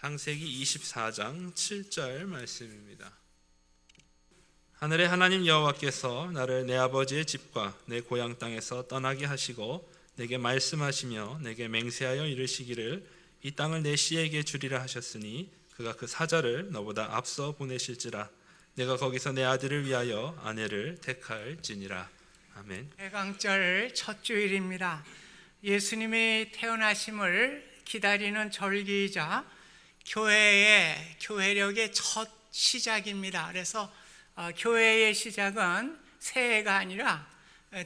창세기 24장 7절 말씀입니다. 하늘의 하나님 여호와께서 나를 내 아버지의 집과 내 고향 땅에서 떠나게 하시고 내게 말씀하시며 내게 맹세하여 이르시기를 이 땅을 내 씨에게 주리라 하셨으니 그가 그 사자를 너보다 앞서 보내실지라. 내가 거기서 내 아들을 위하여 아내를 택할지니라. 아멘. 대강절 첫 주일입니다. 예수님이 태어나심을 기다리는 절기이자 교회력의 첫 시작입니다. 그래서 교회의 시작은 새해가 아니라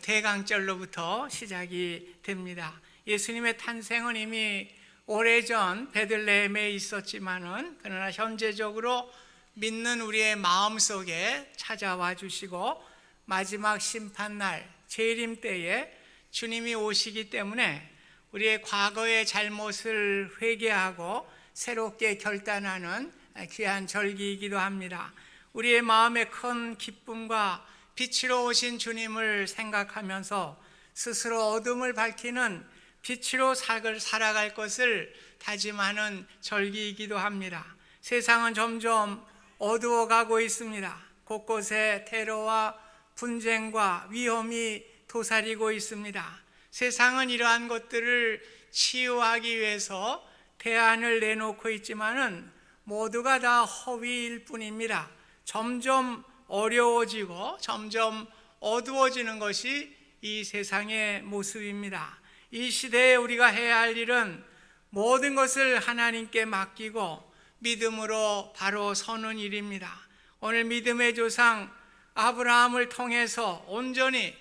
대강절로부터 시작이 됩니다. 예수님의 탄생은 이미 오래전 베들레헴에 있었지만은 그러나 현재적으로 믿는 우리의 마음속에 찾아와 주시고 마지막 심판날 재림 때에 주님이 오시기 때문에 우리의 과거의 잘못을 회개하고 새롭게 결단하는 귀한 절기이기도 합니다. 우리의 마음에 큰 기쁨과 빛으로 오신 주님을 생각하면서 스스로 어둠을 밝히는 빛으로 살아갈 것을 다짐하는 절기이기도 합니다. 세상은 점점 어두워가고 있습니다. 곳곳에 테러와 분쟁과 위험이 도사리고 있습니다. 세상은 이러한 것들을 치유하기 위해서 대안을 내놓고 있지만은 모두가 다 허위일 뿐입니다. 점점 어려워지고 점점 어두워지는 것이 이 세상의 모습입니다. 이 시대에 우리가 해야 할 일은 모든 것을 하나님께 맡기고 믿음으로 바로 서는 일입니다. 오늘 믿음의 조상 아브라함을 통해서 온전히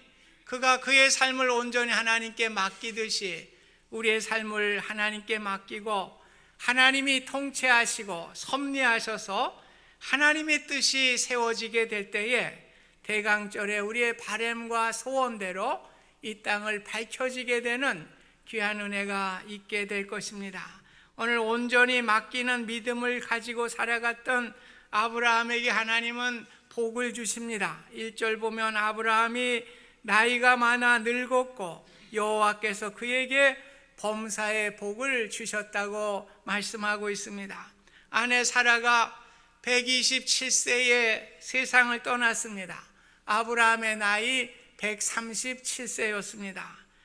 그가 그의 삶을 온전히 하나님께 맡기듯이 우리의 삶을 하나님께 맡기고 하나님이 통치하시고 섭리하셔서 하나님의 뜻이 세워지게 될 때에 대강절에 우리의 바람과 소원대로 이 땅을 밝혀지게 되는 귀한 은혜가 있게 될 것입니다. 오늘 온전히 맡기는 믿음을 가지고 살아갔던 아브라함에게 하나님은 복을 주십니다. 1절 보면 아브라함이 나이가 많아 늙었고 여호와께서 그에게 범사의 복을 주셨다고 말씀하고 있습니다. 아내 사라가 127세에 세상을 떠났습니다. 아브라함의 나이 137세였습니다.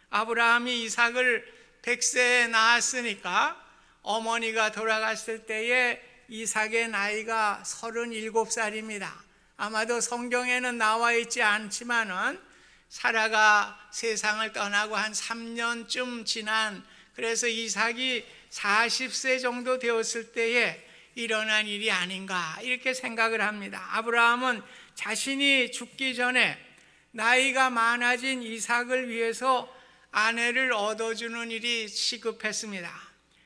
아브라함이 이삭을 100세에 낳았으니까 어머니가 돌아갔을 때에 이삭의 나이가 37살입니다. 아마도 성경에는 나와 있지 않지만은 사라가 세상을 떠나고 한 3년쯤 지난, 그래서 이삭이 40세 정도 되었을 때에 일어난 일이 아닌가 이렇게 생각을 합니다. 아브라함은 자신이 죽기 전에 나이가 많아진 이삭을 위해서 아내를 얻어주는 일이 시급했습니다.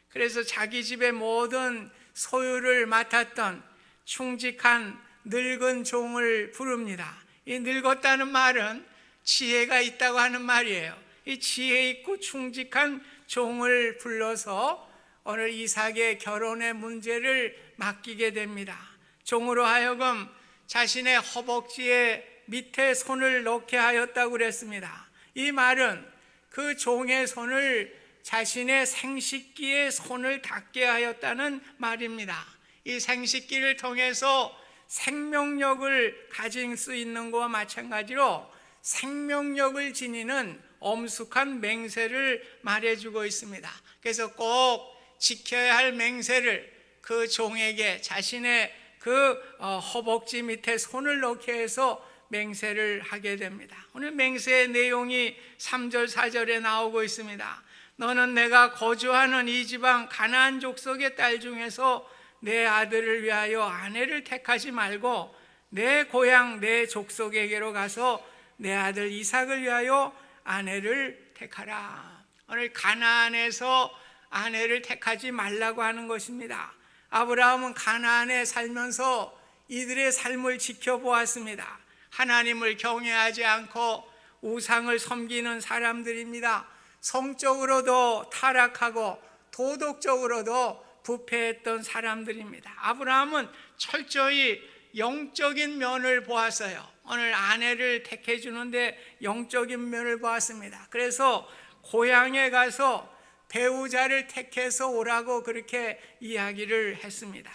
그래서 자기 집의 모든 소유를 맡았던 충직한 늙은 종을 부릅니다. 이 늙었다는 말은 지혜가 있다고 하는 말이에요. 이 지혜 있고 충직한 종을 불러서 오늘 이삭의 결혼의 문제를 맡기게 됩니다. 종으로 하여금 자신의 허벅지에 밑에 손을 놓게 하였다고 그랬습니다. 이 말은 그 종의 손을 자신의 생식기에 손을 닿게 하였다는 말입니다. 이 생식기를 통해서 생명력을 가질 수 있는 것과 마찬가지로 생명력을 지니는 엄숙한 맹세를 말해주고 있습니다. 그래서 꼭 지켜야 할 맹세를 그 종에게 자신의 그 허벅지 밑에 손을 놓게 해서 맹세를 하게 됩니다. 오늘 맹세의 내용이 3절 4절에 나오고 있습니다. 너는 내가 거주하는 이 지방 가나안 족속의 딸 중에서 내 아들을 위하여 아내를 택하지 말고 내 고향 내 족속에게로 가서 내 아들 이삭을 위하여 아내를 택하라. 오늘 가나안에서 아내를 택하지 말라고 하는 것입니다. 아브라함은 가나안에 살면서 이들의 삶을 지켜보았습니다. 하나님을 경외하지 않고 우상을 섬기는 사람들입니다. 성적으로도 타락하고 도덕적으로도 부패했던 사람들입니다. 아브라함은 철저히 영적인 면을 보았어요. 오늘 아내를 택해 주는데 영적인 면을 보았습니다. 그래서 고향에 가서 배우자를 택해서 오라고 그렇게 이야기를 했습니다.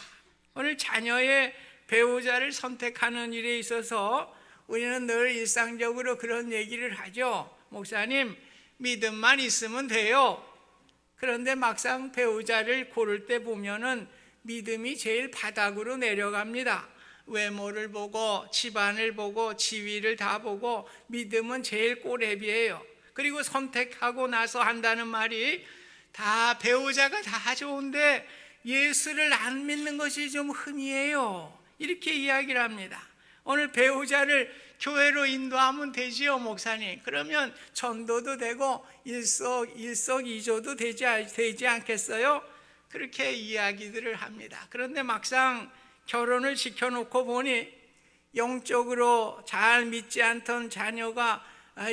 오늘 자녀의 배우자를 선택하는 일에 있어서 우리는 늘 일상적으로 그런 얘기를 하죠. 목사님, 믿음만 있으면 돼요. 그런데 막상 배우자를 고를 때 보면은 믿음이 제일 바닥으로 내려갑니다. 외모를 보고 집안을 보고 지위를 다 보고 믿음은 제일 꼬레비예요. 그리고 선택하고 나서 한다는 말이 다 배우자가 다 좋은데 예수를 안 믿는 것이 좀 흠이에요. 이렇게 이야기를 합니다. 오늘 배우자를 교회로 인도하면 되지요, 목사님. 그러면 전도도 되고 일석이조도 되지 않겠어요? 그렇게 이야기들을 합니다. 그런데 막상 결혼을 시켜놓고 보니 영적으로 잘 믿지 않던 자녀가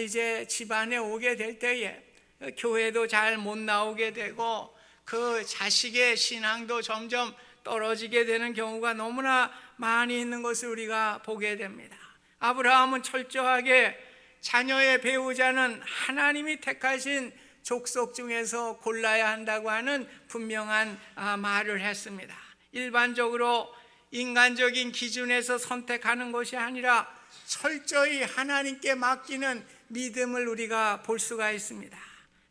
이제 집안에 오게 될 때에 교회도 잘 못 나오게 되고 그 자식의 신앙도 점점 떨어지게 되는 경우가 너무나 많이 있는 것을 우리가 보게 됩니다. 아브라함은 철저하게 자녀의 배우자는 하나님이 택하신 족속 중에서 골라야 한다고 하는 분명한 말을 했습니다. 일반적으로 인간적인 기준에서 선택하는 것이 아니라 철저히 하나님께 맡기는 믿음을 우리가 볼 수가 있습니다.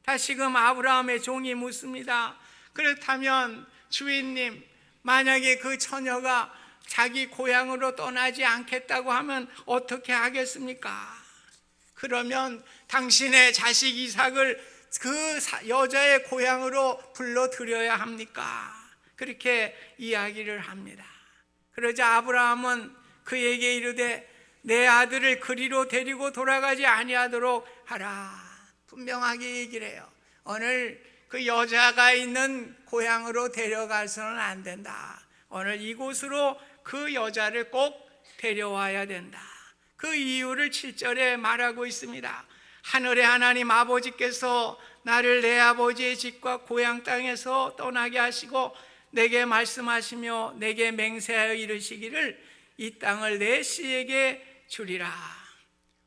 다시금 아브라함의 종이 묻습니다. 그렇다면 주인님, 만약에 그 처녀가 자기 고향으로 떠나지 않겠다고 하면 어떻게 하겠습니까? 그러면 당신의 자식 이삭을 그 여자의 고향으로 불러들여야 합니까? 그렇게 이야기를 합니다. 그러자 아브라함은 그에게 이르되 내 아들을 그리로 데리고 돌아가지 아니하도록 하라. 분명하게 얘기를 해요. 오늘 그 여자가 있는 고향으로 데려가서는 안 된다. 오늘 이곳으로 그 여자를 꼭 데려와야 된다. 그 이유를 7절에 말하고 있습니다. 하늘의 하나님 아버지께서 나를 내 아버지의 집과 고향 땅에서 떠나게 하시고 내게 말씀하시며 내게 맹세하여 이르시기를 이 땅을 내 씨에게 주리라.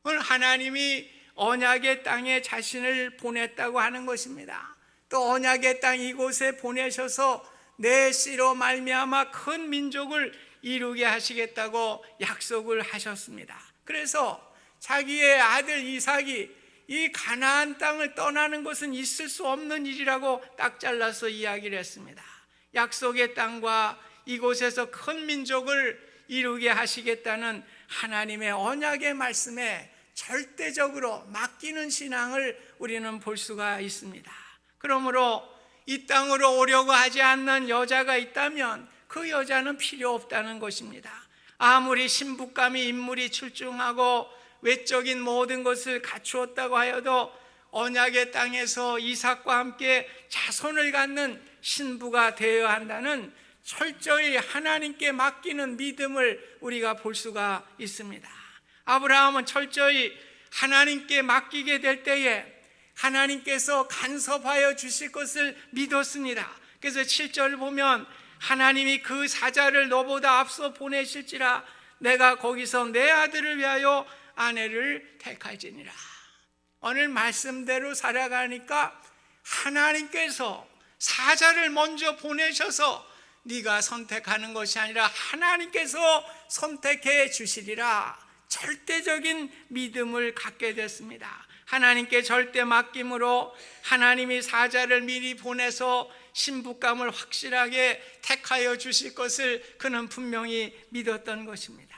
오늘 하나님이 언약의 땅에 자신을 보냈다고 하는 것입니다. 또 언약의 땅 이곳에 보내셔서 내 씨로 말미암아 큰 민족을 이루게 하시겠다고 약속을 하셨습니다. 그래서 자기의 아들 이삭이 이 가나안 땅을 떠나는 것은 있을 수 없는 일이라고 딱 잘라서 이야기를 했습니다. 약속의 땅과 이곳에서 큰 민족을 이루게 하시겠다는 하나님의 언약의 말씀에 절대적으로 맡기는 신앙을 우리는 볼 수가 있습니다. 그러므로 이 땅으로 오려고 하지 않는 여자가 있다면 그 여자는 필요 없다는 것입니다. 아무리 신부감이 인물이 출중하고 외적인 모든 것을 갖추었다고 하여도 언약의 땅에서 이삭과 함께 자손을 갖는 신부가 되어야 한다는 철저히 하나님께 맡기는 믿음을 우리가 볼 수가 있습니다. 아브라함은 철저히 하나님께 맡기게 될 때에 하나님께서 간섭하여 주실 것을 믿었습니다. 그래서 7절 보면 하나님이 그 사자를 너보다 앞서 보내실지라 내가 거기서 내 아들을 위하여 아내를 택할지니라. 오늘 말씀대로 살아가니까 하나님께서 사자를 먼저 보내셔서 네가 선택하는 것이 아니라 하나님께서 선택해 주시리라. 절대적인 믿음을 갖게 됐습니다. 하나님께 절대 맡김으로 하나님이 사자를 미리 보내서 신부감을 확실하게 택하여 주실 것을 그는 분명히 믿었던 것입니다.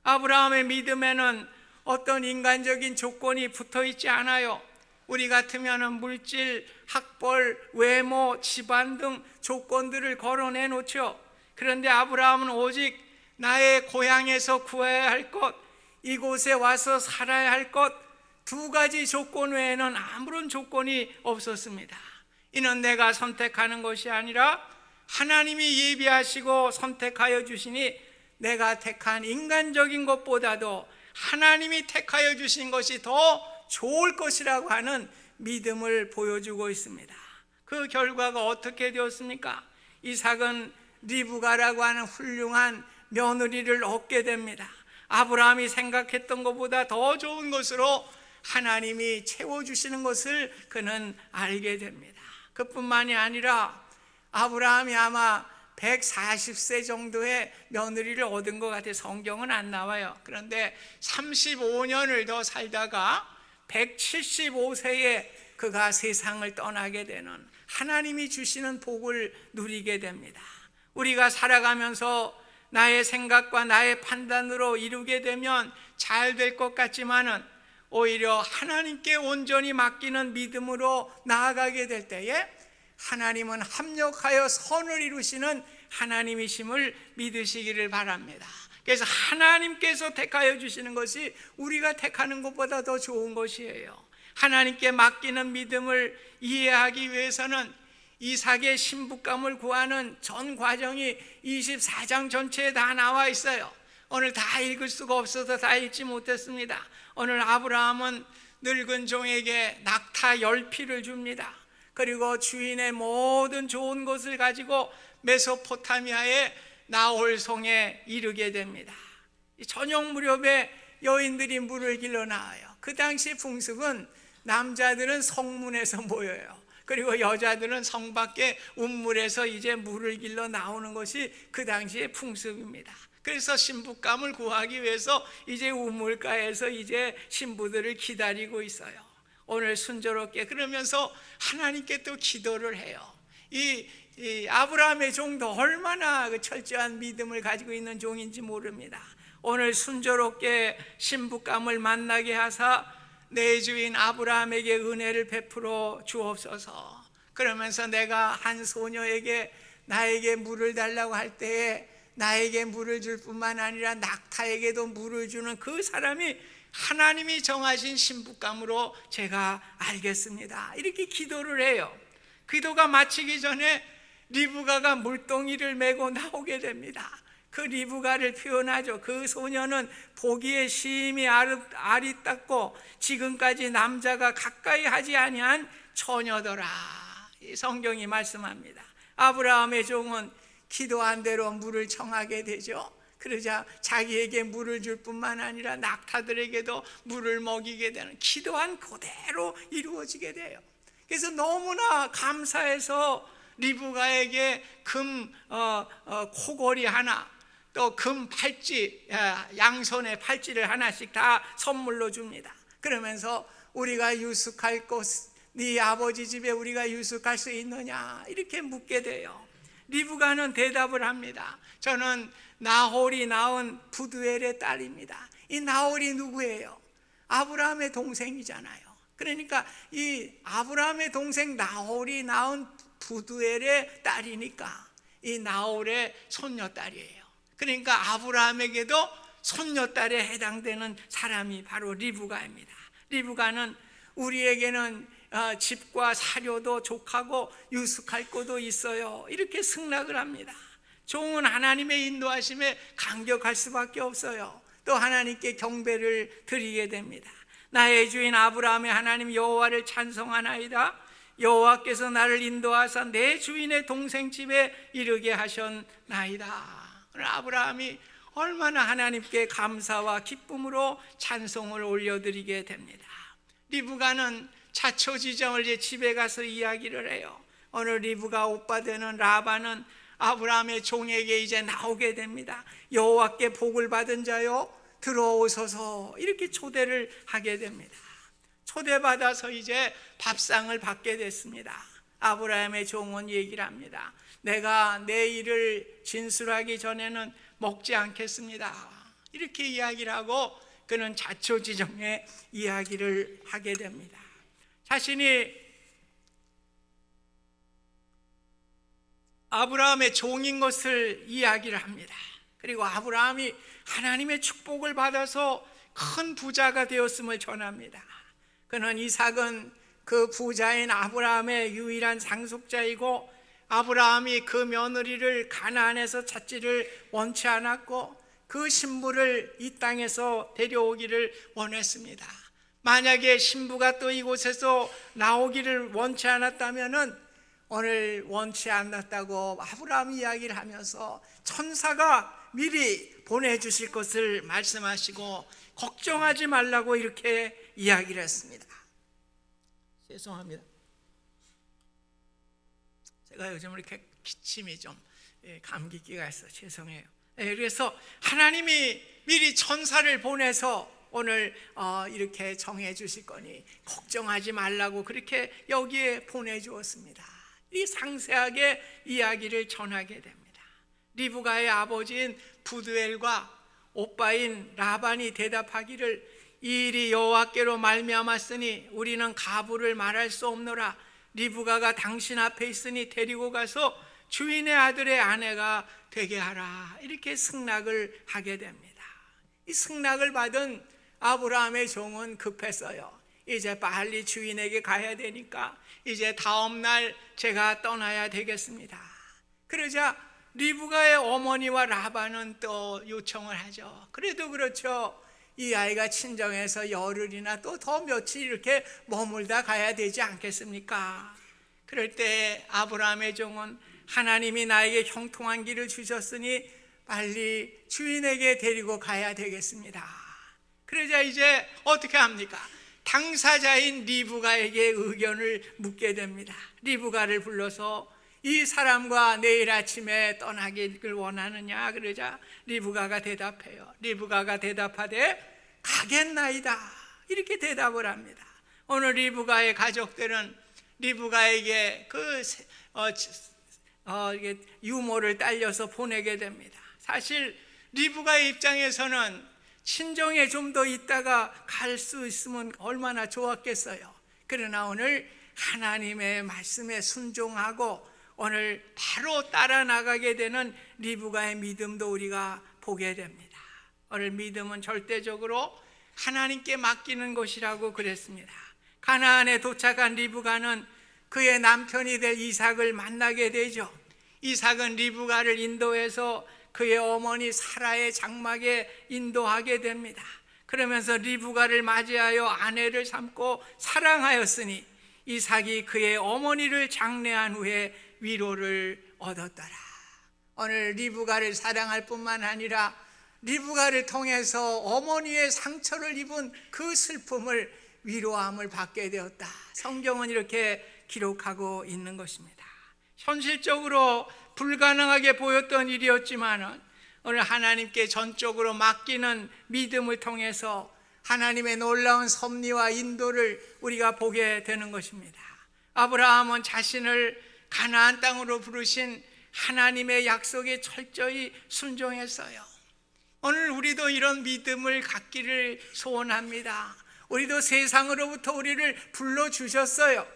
아브라함의 믿음에는 어떤 인간적인 조건이 붙어 있지 않아요. 우리 같으면 물질, 학벌, 외모, 집안 등 조건들을 거론해 놓죠. 그런데 아브라함은 오직 나의 고향에서 구해야 할 것, 이곳에 와서 살아야 할 것, 두 가지 조건 외에는 아무런 조건이 없었습니다. 이는 내가 선택하는 것이 아니라 하나님이 예비하시고 선택하여 주시니 내가 택한 인간적인 것보다도 하나님이 택하여 주신 것이 더 좋을 것이라고 하는 믿음을 보여주고 있습니다. 그 결과가 어떻게 되었습니까? 이삭은 리브가라고 하는 훌륭한 며느리를 얻게 됩니다. 아브라함이 생각했던 것보다 더 좋은 것으로 하나님이 채워주시는 것을 그는 알게 됩니다. 그뿐만이 아니라 아브라함이 아마 140세 정도의 며느리를 얻은 것 같아요. 성경은 안 나와요. 그런데 35년을 더 살다가 175세에 그가 세상을 떠나게 되는, 하나님이 주시는 복을 누리게 됩니다. 우리가 살아가면서 나의 생각과 나의 판단으로 이루게 되면 잘 될 것 같지만은 오히려 하나님께 온전히 맡기는 믿음으로 나아가게 될 때에 하나님은 합력하여 선을 이루시는 하나님이심을 믿으시기를 바랍니다. 그래서 하나님께서 택하여 주시는 것이 우리가 택하는 것보다 더 좋은 것이에요. 하나님께 맡기는 믿음을 이해하기 위해서는 이삭의 신부감을 구하는 전 과정이 24장 전체에 다 나와 있어요. 오늘 다 읽을 수가 없어서 다 읽지 못했습니다. 오늘 아브라함은 늙은 종에게 낙타 10피를 줍니다. 그리고 주인의 모든 좋은 것을 가지고 메소포타미아의 나홀성에 이르게 됩니다. 저녁 무렵에 여인들이 물을 길러 나와요. 그 당시 풍습은 남자들은 성문에서 모여요. 그리고 여자들은 성 밖에 운물에서 이제 물을 길러 나오는 것이 그 당시의 풍습입니다. 그래서 신부감을 구하기 위해서 이제 우물가에서 이제 신부들을 기다리고 있어요. 오늘 순조롭게 그러면서 하나님께 또 기도를 해요. 이 아브라함의 종도 얼마나 그 철저한 믿음을 가지고 있는 종인지 모릅니다. 오늘 순조롭게 신부감을 만나게 하사 내 주인 아브라함에게 은혜를 베풀어 주옵소서. 그러면서 내가 한 소녀에게 나에게 물을 달라고 할 때에 나에게 물을 줄 뿐만 아니라 낙타에게도 물을 주는 그 사람이 하나님이 정하신 신부감으로 제가 알겠습니다. 이렇게 기도를 해요. 기도가 마치기 전에 리브가가 물동이를 메고 나오게 됩니다. 그 리브가를 표현하죠. 그 소녀는 보기에 심히 아리따고 지금까지 남자가 가까이 하지 아니한 처녀더라. 이 성경이 말씀합니다. 아브라함의 종은 기도한 대로 물을 청하게 되죠. 그러자 자기에게 물을 줄 뿐만 아니라 낙타들에게도 물을 먹이게 되는, 기도한 그대로 이루어지게 돼요. 그래서 너무나 감사해서 리브가에게 금 코걸이 하나, 또 금 팔찌, 양손에 팔찌를 하나씩 다 선물로 줍니다. 그러면서 우리가 유숙할 곳, 네 아버지 집에 우리가 유숙할 수 있느냐 이렇게 묻게 돼요. 리브가는 대답을 합니다. 저는 나홀이 낳은 부두엘의 딸입니다. 이 나홀이 누구예요? 아브라함의 동생이잖아요. 그러니까 이 아브라함의 동생 나홀이 낳은 부두엘의 딸이니까 이 나홀의 손녀딸이에요. 그러니까 아브라함에게도 손녀딸에 해당되는 사람이 바로 리브가입니다. 리브가는 우리에게는 집과 사료도 족하고 유숙할 곳도 있어요. 이렇게 승낙을 합니다. 종은 하나님의 인도하심에 감격할 수밖에 없어요. 또 하나님께 경배를 드리게 됩니다. 나의 주인 아브라함의 하나님 여호와를 찬송하나이다. 여호와께서 나를 인도하사 내 주인의 동생 집에 이르게 하셨나이다. 아브라함이 얼마나 하나님께 감사와 기쁨으로 찬송을 올려드리게 됩니다. 리브가는 자초지정을 이제 집에 가서 이야기를 해요. 오늘 리브가 오빠 되는 라반은 아브라함의 종에게 이제 나오게 됩니다. 여호와께 복을 받은 자요 들어오소서 이렇게 초대를 하게 됩니다. 초대받아서 이제 밥상을 받게 됐습니다. 아브라함의 종은 얘기를 합니다. 내가 내 일을 진술하기 전에는 먹지 않겠습니다. 이렇게 이야기를 하고 그는 자초지정의 이야기를 하게 됩니다. 자신이 아브라함의 종인 것을 이야기를 합니다. 그리고 아브라함이 하나님의 축복을 받아서 큰 부자가 되었음을 전합니다. 그는 이삭은 그 부자인 아브라함의 유일한 상속자이고 아브라함이 그 며느리를 가나안에서 찾지를 원치 않았고 그 신부를 이 땅에서 데려오기를 원했습니다. 만약에 신부가 또 이곳에서 나오기를 원치 않았다면은 오늘 원치 않았다고 아브라함이 이야기를 하면서 천사가 미리 보내주실 것을 말씀하시고 걱정하지 말라고 이렇게 이야기를 했습니다. 죄송합니다. 제가 요즘 이렇게 기침이 좀 감기기가 있어 죄송해요. 그래서 하나님이 미리 천사를 보내서 오늘 이렇게 정해 주실 거니 걱정하지 말라고 그렇게 여기에 보내주었습니다. 이 상세하게 이야기를 전하게 됩니다. 리브가의 아버지인 부두엘과 오빠인 라반이 대답하기를 이 일이 여호와께로 말미암았으니 우리는 가부를 말할 수 없노라. 리브가가 당신 앞에 있으니 데리고 가서 주인의 아들의 아내가 되게 하라. 이렇게 승낙을 하게 됩니다. 이 승낙을 받은 아브라함의 종은 급했어요. 이제 빨리 주인에게 가야 되니까 이제 다음 날 제가 떠나야 되겠습니다. 그러자 리브가의 어머니와 라반은 또 요청을 하죠. 그래도 그렇죠. 이 아이가 친정에서 열흘이나 또 더 며칠 이렇게 머물다 가야 되지 않겠습니까? 그럴 때 아브라함의 종은 하나님이 나에게 형통한 길을 주셨으니 빨리 주인에게 데리고 가야 되겠습니다. 그러자 이제 어떻게 합니까? 당사자인 리브가에게 의견을 묻게 됩니다. 리브가를 불러서 이 사람과 내일 아침에 떠나기를 원하느냐? 그러자 리브가가 대답해요. 리브가가 대답하되 가겠나이다. 이렇게 대답을 합니다. 오늘 리브가의 가족들은 리브가에게 유모를 딸려서 보내게 됩니다. 사실 리브가의 입장에서는 친정에 좀 더 있다가 갈 수 있으면 얼마나 좋았겠어요. 그러나 오늘 하나님의 말씀에 순종하고 오늘 바로 따라 나가게 되는 리브가의 믿음도 우리가 보게 됩니다. 오늘 믿음은 절대적으로 하나님께 맡기는 것이라고 그랬습니다. 가나안에 도착한 리브가는 그의 남편이 될 이삭을 만나게 되죠. 이삭은 리브가를 인도해서 그의 어머니 사라의 장막에 인도하게 됩니다. 그러면서 리브가를 맞이하여 아내를 삼고 사랑하였으니 이삭이 그의 어머니를 장례한 후에 위로를 얻었더라. 오늘 리브가를 사랑할 뿐만 아니라 리브가를 통해서 어머니의 상처를 입은 그 슬픔을 위로함을 받게 되었다. 성경은 이렇게 기록하고 있는 것입니다. 현실적으로 불가능하게 보였던 일이었지만 오늘 하나님께 전적으로 맡기는 믿음을 통해서 하나님의 놀라운 섭리와 인도를 우리가 보게 되는 것입니다. 아브라함은 자신을 가나안 땅으로 부르신 하나님의 약속에 철저히 순종했어요. 오늘 우리도 이런 믿음을 갖기를 소원합니다. 우리도 세상으로부터 우리를 불러주셨어요.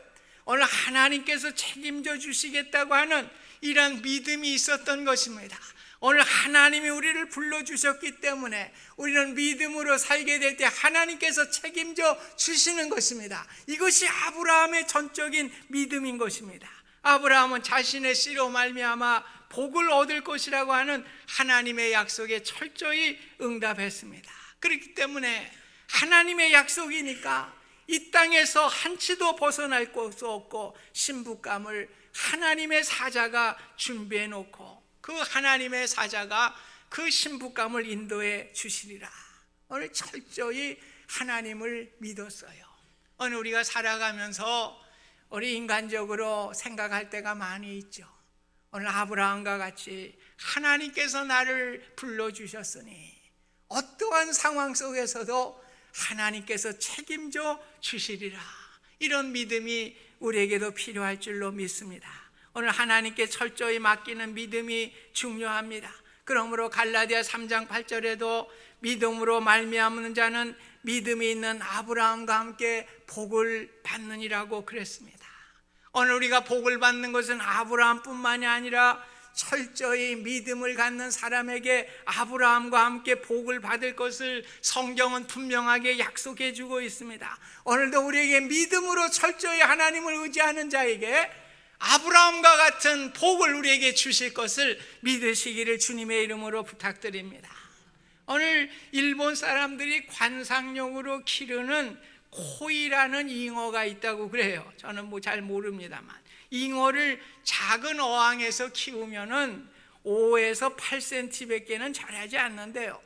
오늘 하나님께서 책임져 주시겠다고 하는 이런 믿음이 있었던 것입니다. 오늘 하나님이 우리를 불러주셨기 때문에 우리는 믿음으로 살게 될 때 하나님께서 책임져 주시는 것입니다. 이것이 아브라함의 전적인 믿음인 것입니다. 아브라함은 자신의 씨로 말미암아 복을 얻을 것이라고 하는 하나님의 약속에 철저히 응답했습니다. 그렇기 때문에 하나님의 약속이니까 이 땅에서 한치도 벗어날 수 없고 신부감을 하나님의 사자가 준비해 놓고 그 하나님의 사자가 그 신부감을 인도해 주시리라. 오늘 철저히 하나님을 믿었어요. 오늘 우리가 살아가면서 우리 인간적으로 생각할 때가 많이 있죠. 오늘 아브라함과 같이 하나님께서 나를 불러주셨으니 어떠한 상황 속에서도 하나님께서 책임져 주시리라. 이런 믿음이 우리에게도 필요할 줄로 믿습니다. 오늘 하나님께 철저히 맡기는 믿음이 중요합니다. 그러므로 갈라디아 3장 8절에도 믿음으로 말미암는 자는 믿음이 있는 아브라함과 함께 복을 받느니라고 그랬습니다. 오늘 우리가 복을 받는 것은 아브라함뿐만이 아니라 철저히 믿음을 갖는 사람에게 아브라함과 함께 복을 받을 것을 성경은 분명하게 약속해 주고 있습니다. 오늘도 우리에게 믿음으로 철저히 하나님을 의지하는 자에게 아브라함과 같은 복을 우리에게 주실 것을 믿으시기를 주님의 이름으로 부탁드립니다. 오늘 일본 사람들이 관상용으로 기르는 코이라는 잉어가 있다고 그래요. 저는 잘 모릅니다만 잉어를 작은 어항에서 키우면은 5에서 8cm밖에는 자라지 않는데요.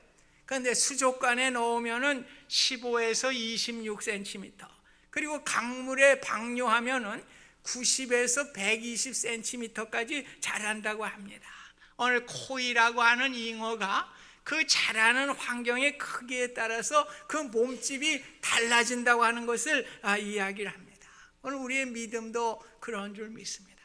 그런데 수족관에 넣으면은 15에서 26cm, 그리고 강물에 방류하면은 90에서 120cm까지 자란다고 합니다. 오늘 코이라고 하는 잉어가 그 자라는 환경의 크기에 따라서 그 몸집이 달라진다고 하는 것을 이야기를 합니다. 오늘 우리의 믿음도 그런 줄 믿습니다.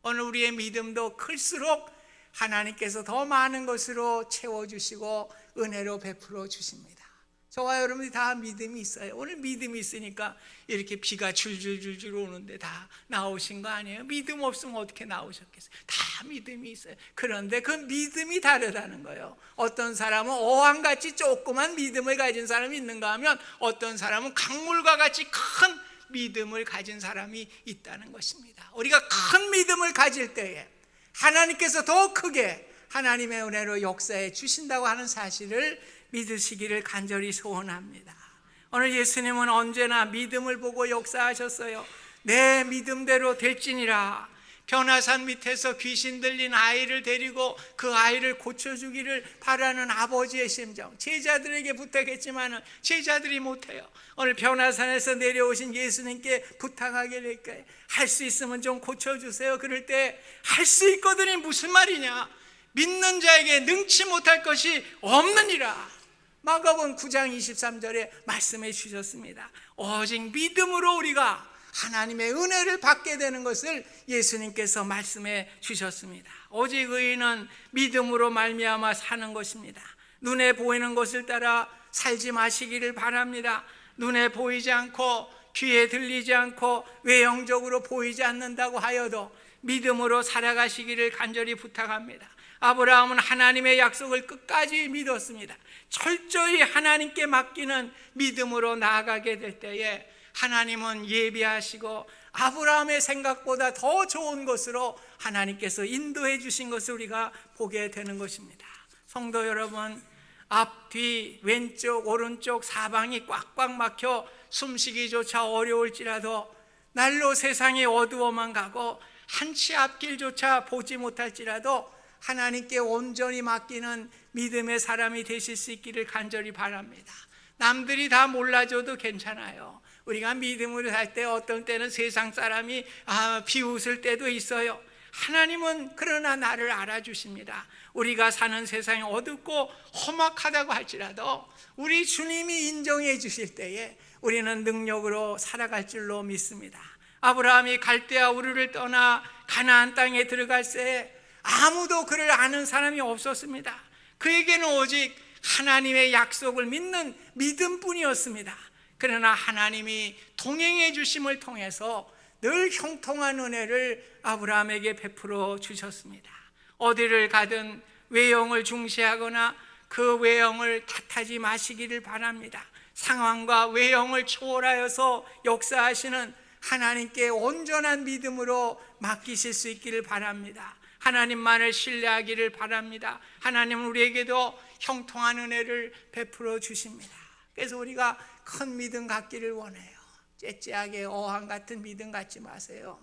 오늘 우리의 믿음도 클수록 하나님께서 더 많은 것으로 채워주시고 은혜로 베풀어 주십니다. 저와 여러분이 다 믿음이 있어요. 오늘 믿음이 있으니까 이렇게 비가 줄줄줄줄 오는데 다 나오신 거 아니에요? 믿음 없으면 어떻게 나오셨겠어요? 다 믿음이 있어요. 그런데 그 믿음이 다르다는 거예요. 어떤 사람은 어항같이 조그만 믿음을 가진 사람이 있는가 하면 어떤 사람은 강물과 같이 큰 믿음을 가진 사람이 있다는 것입니다. 우리가 큰 믿음을 가질 때에 하나님께서 더 크게 하나님의 은혜로 역사해 주신다고 하는 사실을 믿으시기를 간절히 소원합니다. 오늘 예수님은 언제나 믿음을 보고 역사하셨어요. 내 믿음대로 될지니라. 변화산 밑에서 귀신 들린 아이를 데리고 그 아이를 고쳐주기를 바라는 아버지의 심정, 제자들에게 부탁했지만 제자들이 못해요. 오늘 변화산에서 내려오신 예수님께 부탁하게 될 거예요. 할 수 있으면 좀 고쳐주세요. 그럴 때 할 수 있거든이 무슨 말이냐? 믿는 자에게 능치 못할 것이 없느니라. 마가복음 9장 23절에 말씀해 주셨습니다. 오직 믿음으로 우리가 하나님의 은혜를 받게 되는 것을 예수님께서 말씀해 주셨습니다. 오직 의인은 믿음으로 말미암아 사는 것입니다. 눈에 보이는 것을 따라 살지 마시기를 바랍니다. 눈에 보이지 않고 귀에 들리지 않고 외형적으로 보이지 않는다고 하여도 믿음으로 살아가시기를 간절히 부탁합니다. 아브라함은 하나님의 약속을 끝까지 믿었습니다. 철저히 하나님께 맡기는 믿음으로 나아가게 될 때에 하나님은 예비하시고 아브라함의 생각보다 더 좋은 것으로 하나님께서 인도해 주신 것을 우리가 보게 되는 것입니다. 성도 여러분, 앞, 뒤, 왼쪽, 오른쪽 사방이 꽉꽉 막혀 숨쉬기조차 어려울지라도 날로 세상이 어두워만 가고 한치 앞길조차 보지 못할지라도 하나님께 온전히 맡기는 믿음의 사람이 되실 수 있기를 간절히 바랍니다. 남들이 다 몰라줘도 괜찮아요. 우리가 믿음으로 살 때 어떤 때는 세상 사람이 비웃을 때도 있어요. 하나님은 그러나 나를 알아주십니다. 우리가 사는 세상이 어둡고 험악하다고 할지라도 우리 주님이 인정해 주실 때에 우리는 능력으로 살아갈 줄로 믿습니다. 아브라함이 갈대아 우르를 떠나 가나안 땅에 들어갈 때 아무도 그를 아는 사람이 없었습니다. 그에게는 오직 하나님의 약속을 믿는 믿음뿐이었습니다. 그러나 하나님이 동행해 주심을 통해서 늘 형통한 은혜를 아브라함에게 베풀어 주셨습니다. 어디를 가든 외형을 중시하거나 그 외형을 탓하지 마시기를 바랍니다. 상황과 외형을 초월하여서 역사하시는 하나님께 온전한 믿음으로 맡기실 수 있기를 바랍니다. 하나님만을 신뢰하기를 바랍니다. 하나님은 우리에게도 형통한 은혜를 베풀어 주십니다. 그래서 우리가 큰 믿음 갖기를 원해요. 째째하게 어항 같은 믿음 갖지 마세요.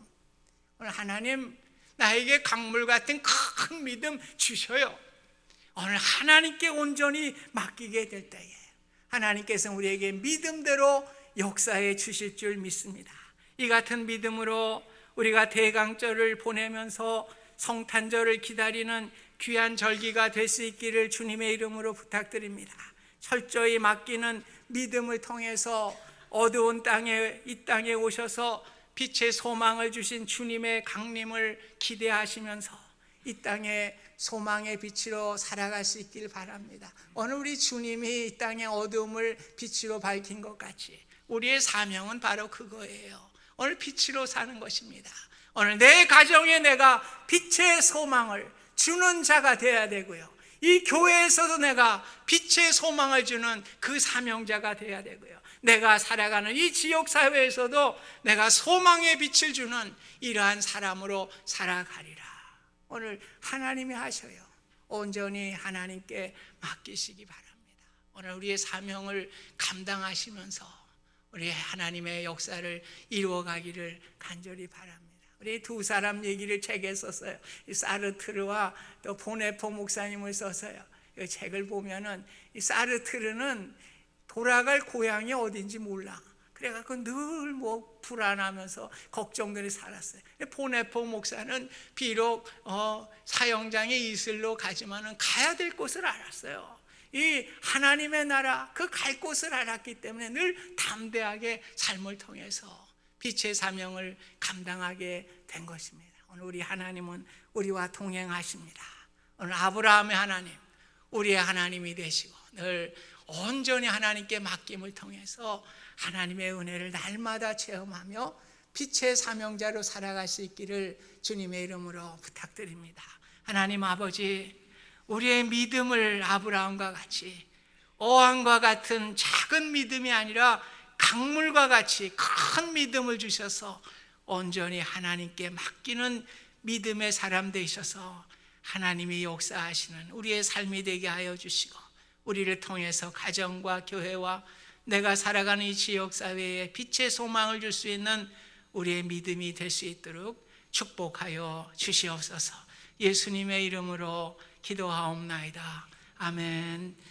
오늘 하나님 나에게 강물 같은 큰 믿음 주셔요. 오늘 하나님께 온전히 맡기게 될 때에 하나님께서 우리에게 믿음대로 역사해 주실 줄 믿습니다. 이 같은 믿음으로 우리가 대강절을 보내면서 성탄절을 기다리는 귀한 절기가 될 수 있기를 주님의 이름으로 부탁드립니다. 철저히 맡기는 믿음을 통해서 어두운 땅에 이 땅에 오셔서 빛의 소망을 주신 주님의 강림을 기대하시면서 이 땅에 소망의 빛으로 살아갈 수 있길 바랍니다. 오늘 우리 주님이 이 땅의 어두움을 빛으로 밝힌 것 같이 우리의 사명은 바로 그거예요. 오늘 빛으로 사는 것입니다. 오늘 내 가정에 내가 빛의 소망을 주는 자가 되어야 되고요. 이 교회에서도 내가 빛의 소망을 주는 그 사명자가 되어야 되고요. 내가 살아가는 이 지역사회에서도 내가 소망의 빛을 주는 이러한 사람으로 살아가리라. 오늘 하나님이 하셔요. 온전히 하나님께 맡기시기 바랍니다. 오늘 우리의 사명을 감당하시면서 우리 하나님의 역사를 이루어가기를 간절히 바랍니다. 우리 두 사람 얘기를 책에 썼어요. 사르트르와 또 보네포 목사님을 써서요. 이 책을 보면은 이 사르트르는 돌아갈 고향이 어딘지 몰라. 그래갖고 늘 뭐 불안하면서 걱정들이 살았어요. 보네포 목사는 비록 사형장에 이슬로 가지만은 가야 될 곳을 알았어요. 이 하나님의 나라 그 갈 곳을 알았기 때문에 늘 담대하게 삶을 통해서 빛의 사명을 감당하게 된 것입니다. 오늘 우리 하나님은 우리와 동행하십니다. 오늘 아브라함의 하나님, 우리의 하나님이 되시고 늘 온전히 하나님께 맡김을 통해서 하나님의 은혜를 날마다 체험하며 빛의 사명자로 살아갈 수 있기를 주님의 이름으로 부탁드립니다. 하나님 아버지, 우리의 믿음을 아브라함과 같이 어항과 같은 작은 믿음이 아니라 강물과 같이 큰 믿음을 주셔서 온전히 하나님께 맡기는 믿음의 사람 되셔서 하나님이 역사하시는 우리의 삶이 되게 하여 주시고 우리를 통해서 가정과 교회와 내가 살아가는 이 지역사회에 빛의 소망을 줄 수 있는 우리의 믿음이 될 수 있도록 축복하여 주시옵소서. 예수님의 이름으로 기도하옵나이다. 아멘.